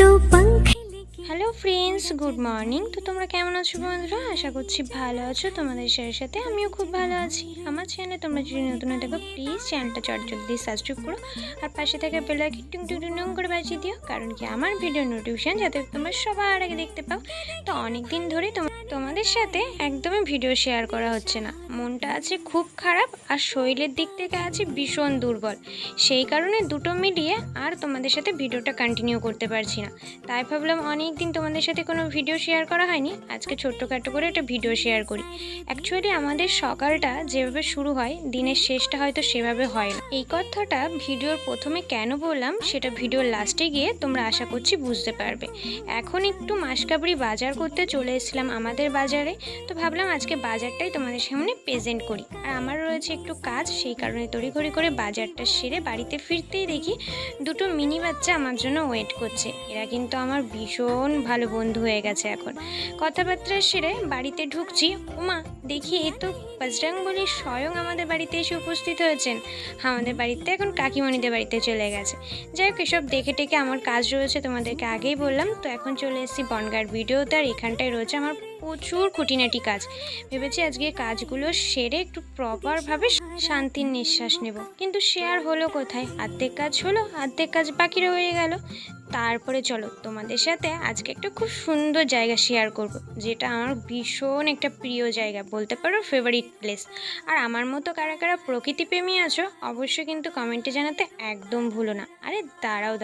पंख। Hello friends, good morning. তো তোমরা কেমন আছো বন্ধুরা? আশা করছি ভালো আছো। তোমাদের সাথে আমিও খুব ভালো আছি। আমার চ্যানেলে তোমরা যদি নতুন হয়ে থাকো, প্লিজ চ্যানেলটা চটজলদি দিয়ে সাবস্ক্রাইব করো আর পাশে থাকা বেল আইকন টুং টুং টুং করে বাজিয়ে দিও, কারণ কি আমার ভিডিও নোটিফিকেশন যাতে তোমরা সবার আগে দেখতে পাও। তো অনেক দিন ধরে তোমাদের সাথে একদমই ভিডিও শেয়ার করা হচ্ছে না। মনটা আছে খুব খারাপ আর শরীরের দিক থেকে আছে ভীষণ দুর্বল। সেই কারণে দুটো মিলিয়ে আর তোমাদের সাথে ভিডিওটা কন্টিনিউ করতে পারছি না। তাই ভাবলাম অনেক দিন তোমাদের সাথে কোনো ভিডিও শেয়ার করা হয়নি, আজকে ছোট্টখাটো করে একটা ভিডিও শেয়ার করি। অ্যাকচুয়ালি আমাদের সকালটা যেভাবে শুরু হয়, দিনের শেষটা হয়তো সেভাবে হয় না। এই কথাটা ভিডিওর প্রথমে কেন বললাম সেটা ভিডিওর লাস্টে গিয়ে তোমরা আশা করছি বুঝতে পারবে। এখন একটু মাসকাবাড়ি বাজার করতে চলে এসেছিলাম আমাদের বাজারে। তো ভাবলাম আজকে বাজারটাই তোমাদের সামনে প্রেজেন্ট করি। আর আমার রয়েছে একটু কাজ, সেই কারণে তড়িঘড়ি করে বাজারটা সেরে বাড়িতে ফিরতেই দেখি দুটো মিনি বাচ্চা আমার জন্য ওয়েট করছে। এরা কিন্তু আমার ভীষণ ভালো বন্ধু হয়ে গেছে। এখন কথাবার্তা সেরে বাড়িতে ঢুকছি, ওমা দেখি এই তো বজরংবলী স্বয়ং আমাদের বাড়িতে এসে উপস্থিত হয়েছেন। আমাদের বাড়িতে এখন কাকিমণিদের বাড়িতে চলে গেছে। যাই হোক, এসব দেখে টেকে আমার কাজ রয়েছে, তোমাদেরকে আগেই বললাম। তো এখন চলে এসেছি বনগাঁর ভিডিওতে, আর এখানটায় রয়েছে আমার প্রচুর খুঁটিনাটি কাজ। ভেবেছি আজকে কাজগুলো সেরে একটু প্রপারভাবে শান্তির নিঃশ্বাস নেব, কিন্তু সে আর হলো কোথায়? অর্ধেক কাজ হলো, অর্ধেক কাজ বাকি রয়ে গেল। তারপরে চলো তোমাদের সাথে আজকে একটা খুব সুন্দর জায়গা শেয়ার করব, যেটা আমার ভীষণ একটা প্রিয় জায়গা, বলতে পারো ফেভারিট প্লেস। আর আমার মতো কারা কারা প্রকৃতিপ্রেমী আছো অবশ্যই কিন্তু কমেন্টে জানাতে একদম ভুলো না। আরে দাঁড়াও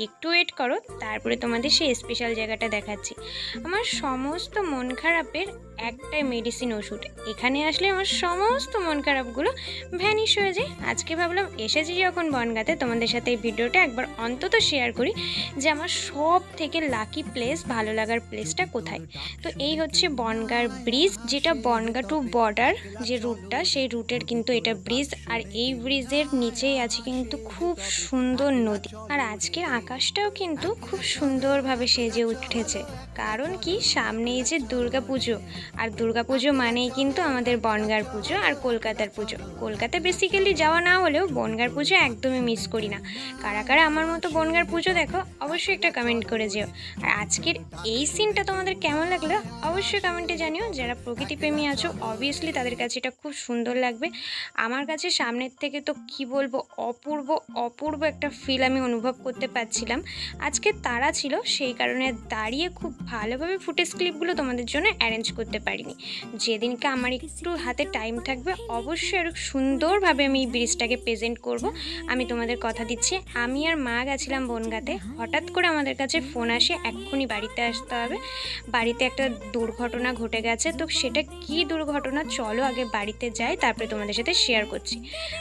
একটু ওয়েট করো, তারপরে তোমাদের সেই স্পেশাল জায়গাটা দেখাচ্ছি। আমার সমস্ত মন খারাপের একটাই মেডিসিন ওষুধ। এখানে আসলে আমার সমস্ত মন খারাপগুলো ভ্যানিশ হয়ে যায়। আজকে ভাবলাম এসেছি যখন বনগাঁতে, তোমাদের সাথে এই ভিডিওটা একবার অন্তত শেয়ার করি যে আমার সব থেকে লাকি প্লেস, ভালো লাগার প্লেসটা কোথায়। তো এই হচ্ছে বনগাঁর ব্রিজ, যেটা বনগাঁ টু বর্ডার যে রুটটা, সেই রুটের কিন্তু এটা ব্রিজ। আর এই ব্রিজের নিচেই আছে কিন্তু খুব সুন্দর নদী। আর আজকের আকাশটাও কিন্তু খুব সুন্দরভাবে সেজে উঠেছে, কারণ কি সামনে এই যে দুর্গা পুজো। আর দুর্গা পুজো মানেই কিন্তু আমাদের বনগাঁর পুজো আর কলকাতার পুজো। কলকাতা বেসিক্যালি যাওয়া না হলেও বনগাঁর পুজো একদমই মিস করি না। কারা কারা আমার মতো বনগাঁর পুজো দেখো অবশ্যই একটা কমেন্ট করে যেও। আর আজকের এই সিনটা তোমাদের কেমন লাগলো অবশ্যই কমেন্টে জানিও। যারা প্রকৃতিপ্রেমী আছো অবভিয়াসলি তাদের কাছে এটা খুব সুন্দর লাগবে। আমার কাছে সামনের থেকে তো কি বলবো, অপূর্ব অপূর্ব একটা ফিল আমি অনুভব করতে পারছিলাম। আজকে তারা ছিল, সেই কারণে দাঁড়িয়ে খুব ভালোভাবে ফুটেজ ক্লিপগুলো তোমাদের জন্য অ্যারেঞ্জ করতে পারিনি। যেদিনকে আমার একটু হাতে টাইম থাকবে অবশ্যই আরও সুন্দরভাবে আমি এই ব্রিজটাকে প্রেজেন্ট করব। আমি তোমাদের কথা দিচ্ছি। আমি আর মা গেছিলাম বনগাঁতে, হঠাৎ করে আমাদের কাছে ফোন আসে এক্ষুনি বাড়িতে আসতে হবে, বাড়িতে একটা দুর্ঘটনা ঘটে গেছে। তো সেটা কি দুর্ঘটনা, চলো আগে বাড়িতে যাই, তারপরে তোমাদের সাথে শেয়ার করছি।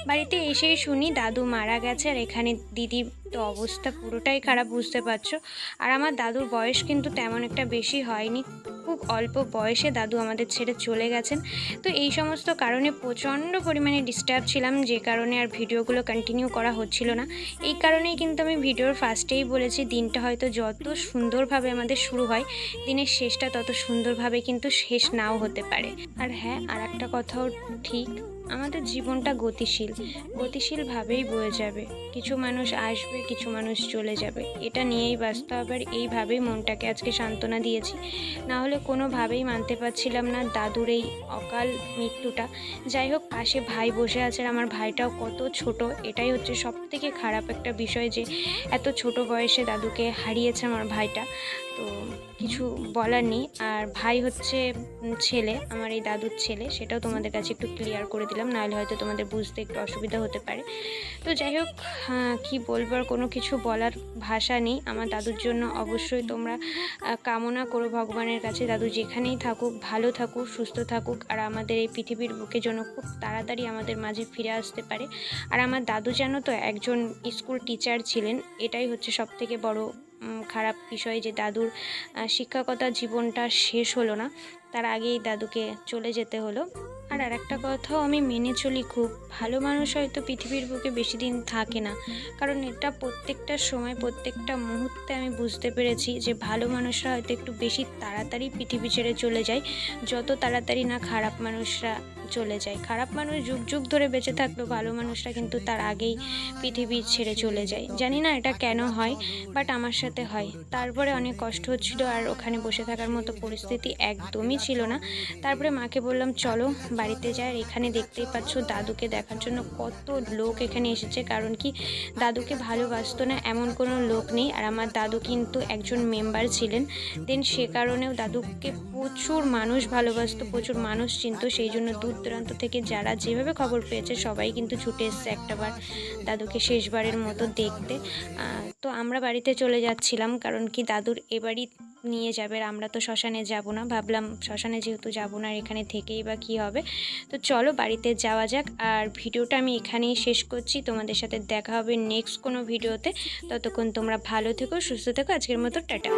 বাড়িতে এসেই শুনি দাদু মারা গেছে, আর এখানে দিদির তো অবস্থা পুরোটাই খারাপ, বুঝতে পারছো। আর আমার দাদুর বয়স কিন্তু তেমন একটা বেশি হয়নি, খুব অল্প বয়সে দাদু আমাদের ছেড়ে চলে গেছেন। তো এই সমস্ত কারণে প্রচণ্ড পরিমাণে ডিস্টার্ব ছিলাম, যে কারণে আর ভিডিওগুলো কন্টিনিউ করা হচ্ছিল না। এই কারণেই কিন্তু আমি ভিডিওর ফার্স্টেই বলেছি, দিনটা হয়তো যত সুন্দরভাবে আমাদের শুরু হয়, দিনের শেষটা তত সুন্দরভাবে কিন্তু শেষ নাও হতে পারে। আর হ্যাঁ, আর একটা কথাও ঠিক, আমাদের জীবনটা গতিশীলভাবেই বয়ে যাবে। কিছু মানুষ আসবে, কিছু মানুষ চলে যাবে, এটা নিয়েই বাঁচতে হবে। আর এইভাবেই মনটাকে আজকে সান্ত্বনা দিয়েছি, না হলে কোনোভাবেই মানতে পারছিলাম না দাদুর এই অকাল মৃত্যুটা। যাই হোক, পাশে ভাই বসে আছে, আর আমার ভাইটাও কত ছোট, এটাই হচ্ছে সব থেকে খারাপ একটা বিষয়, যে এত ছোট বয়সে দাদুকে হারিয়েছে আমার ভাইটা। তো কিছু বলার নেই। আর ভাই হচ্ছে ছেলে, আমার এই দাদুর ছেলে, সেটাও তোমাদের কাছে একটু ক্লিয়ার করে দিলাম, নাহলে হয়তো তোমাদের বুঝতে একটু অসুবিধা হতে পারে। তো যাই হোক, কী বলবো, আর কোনো কিছু বলার ভাষা নেই। আমার দাদুর জন্য অবশ্যই তোমরা কামনা করো ভগবানের কাছে, দাদু যেখানেই থাকুক ভালো থাকুক, সুস্থ থাকুক, আর আমাদের এই পৃথিবীর বুকে যেন খুব তাড়াতাড়ি আমাদের মাঝে ফিরে আসতে পারে। আর আমার দাদু জানো তো একজন স্কুল টিচার ছিলেন, এটাই হচ্ছে সবথেকে বড় খারাপ বিষয়, যে দাদুর শিক্ষকতা জীবনটা শেষ হলো না, তার আগেই দাদুকে চলে যেতে হলো। আর একটা কথাও আমি মেনে চলি, খুব ভালো মানুষ হয়তো পৃথিবীর বুকে বেশি দিন থাকে না, কারণ এটা প্রত্যেকটা সময় প্রত্যেকটা মুহূর্তে আমি বুঝতে পেরেছি যে ভালো মানুষরা হয়তো একটু বেশি তাড়াতাড়ি পৃথিবী ছেড়ে চলে যায়, যত তাড়াতাড়ি না খারাপ মানুষরা চলে যায়। খারাপ মানুষ যুগ যুগ ধরে বেঁচে থাকলেও ভালো মানুষরা কিন্তু তার আগেই পৃথিবী ছেড়ে চলে যায়। জানি না এটা কেন হয়, বাট আমার সাথে হয়। তারপরে অনেক কষ্ট হচ্ছিল, আর ওখানে বসে থাকার মতো পরিস্থিতি একদমই ছিল না। তারপরে মাকে বললাম চলো বাড়িতে যাই। আর এখানে দেখতেই পাচ্ছ দাদুকে দেখার জন্য কত লোক এখানে এসেছে, কারণ কি দাদুকে ভালোবাসতো না এমন কোনো লোক নেই। আর আমার দাদু কিন্তু একজন মেম্বার ছিলেন, দেন সে কারণেও দাদুকে প্রচুর মানুষ ভালোবাসতো, প্রচুর মানুষ চিনতো। সেই জন্য দূর দূরান্ত থেকে যারা যেভাবে খবর পেয়েছে সবাই কিন্তু ছুটে এসছে একটাবার দাদুকে শেষবারের মতো দেখতে। তো আমরা বাড়িতে চলে যাচ্ছিলাম, কারণ কি দাদুর এবারই নিয়ে যাবে, আর আমরা তো শ্মশানে যাব না। ভাবলাম শ্মশানে যেহেতু যাব না, আর এখানে থেকেই বা কী হবে, তো চলো বাড়িতে যাওয়া যাক। আর ভিডিওটা আমি এখানেই শেষ করছি, তোমাদের সাথে দেখা হবে নেক্সট কোনো ভিডিওতে। ততক্ষণ তোমরা ভালো থেকো, সুস্থ থেকো। আজকের মতো টাটা।